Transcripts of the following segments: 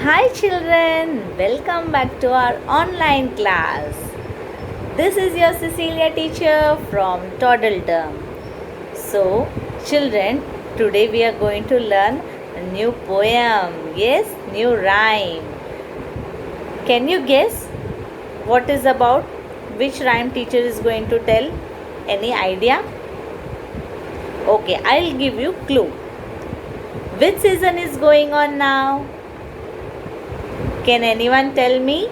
Hi children, welcome back to our online class. This is your Cecilia teacher from Toddledom. So children, today we are going to learn a new poem. Yes, new rhyme. Can you guess what is about? Which rhyme teacher is going to tell? Any idea? Okay, I'll give you clue. Which season is going on now? Can anyone tell me?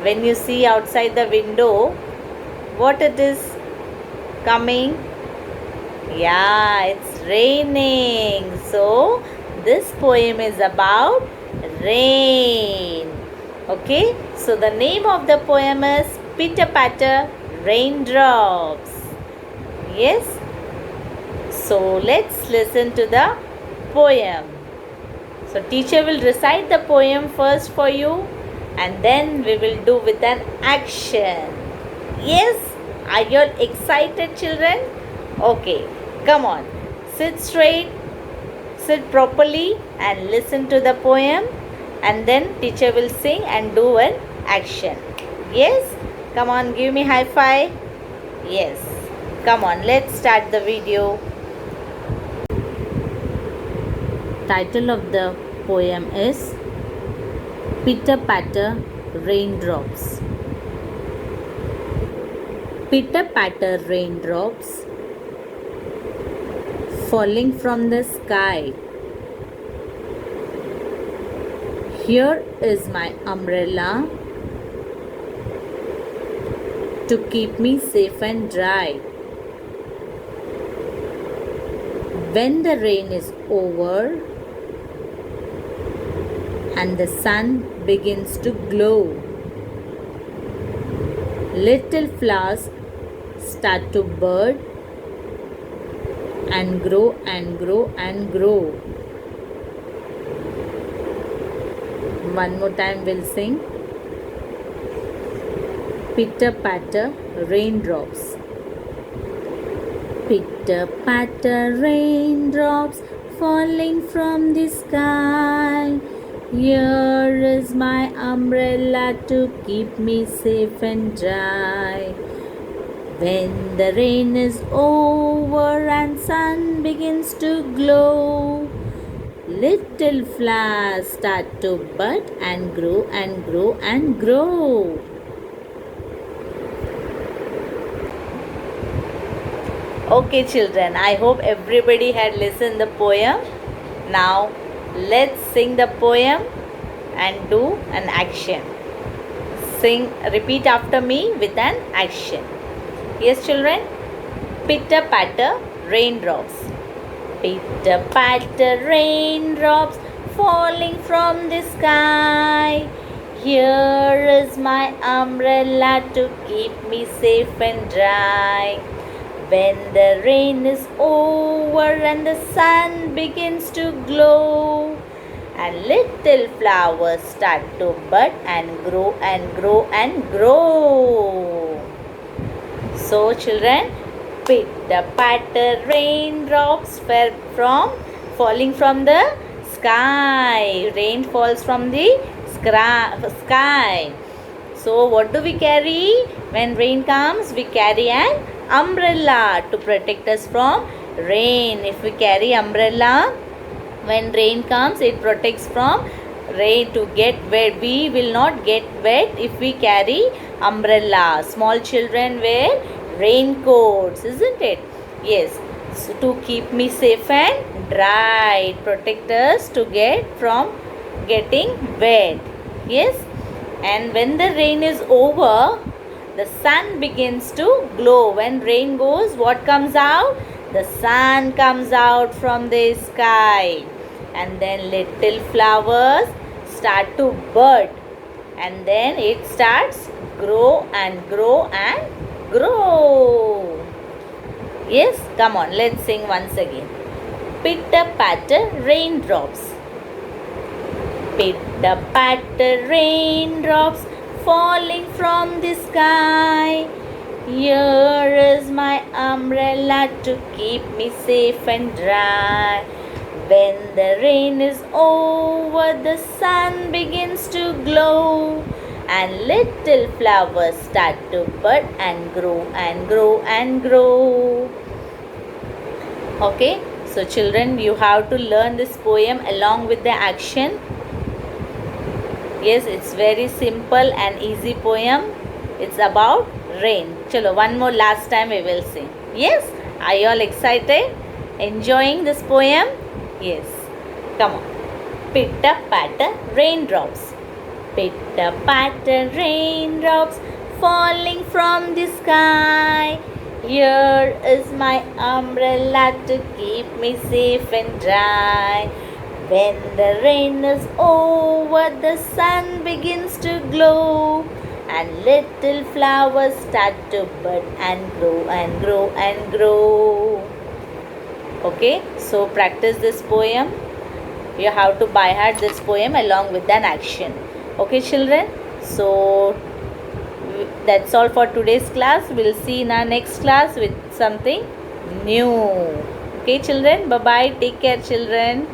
When you see outside the window, what it is coming? Yeah, it's raining. So, this poem is about rain. Okay, so the name of the poem is Pitter Patter Raindrops. Yes, so let's listen to the poem. So teacher will recite the poem first for you and then we will do with an action. Yes? Are you all excited children? Okay, come on. Sit straight, sit properly and listen to the poem and then teacher will sing and do an action. Yes? Come on, give me high five. Yes. Come on, let's start the video. Title of the poem is Pitter Patter Raindrops. Pitter patter raindrops falling from the sky. Here is my umbrella to keep me safe and dry. When the rain is over and the sun begins to glow, little flowers start to bud and grow and grow and grow. One more time we'll sing. Pitter patter raindrops. Pitter patter raindrops falling from the sky. Here is my umbrella to keep me safe and dry. When the rain is over and sun begins to glow, little flowers start to bud and grow and grow and grow. Okay children, I hope everybody had listened the poem. Now let's sing the poem and do an action. Repeat after me with an action. Yes children? Pitter patter raindrops. Pitter patter raindrops falling from the sky. Here is my umbrella to keep me safe and dry. When the rain is over and the sun begins to glow, and little flowers start to bud and grow and grow and grow. So children, pitter patter raindrops falling from the sky. Rain falls from the sky. So what do we carry when rain comes? We carry an umbrella to protect us from rain. If we carry umbrella, when rain comes, it protects from rain to get wet. We will not get wet if we carry umbrella. Small children wear raincoats, isn't it? Yes. So to keep me safe and dry, it protect us to get from getting wet. Yes. And when the rain is over, the sun begins to glow. When rain goes, what comes out? The sun comes out from the sky. And then little flowers start to bud. And then it starts grow and grow and grow. Yes, come on, let's sing once again. Pitter patter raindrops. Pitter patter raindrops falling from the sky. Here is my umbrella to keep me safe and dry. When the rain is over, the sun begins to glow, and little flowers start to bud and grow and grow and grow. Okay, so children, you have to learn this poem along with the action. Yes, it's very simple and easy poem. It's about rain. Chalo, one more last time we will sing. Yes, are you all excited? Enjoying this poem? Yes, come on. Pitter patter raindrops. Pitter patter raindrops falling from the sky. Here is my umbrella to keep me safe and dry. When the rain is over, the sun begins to glow, and little flowers start to bud and grow and grow and grow. Okay, so practice this poem. You have to by heart this poem along with an action. Okay, children, so that's all for today's class. We'll see in our next class with something new. Okay, children, bye bye. Take care, children.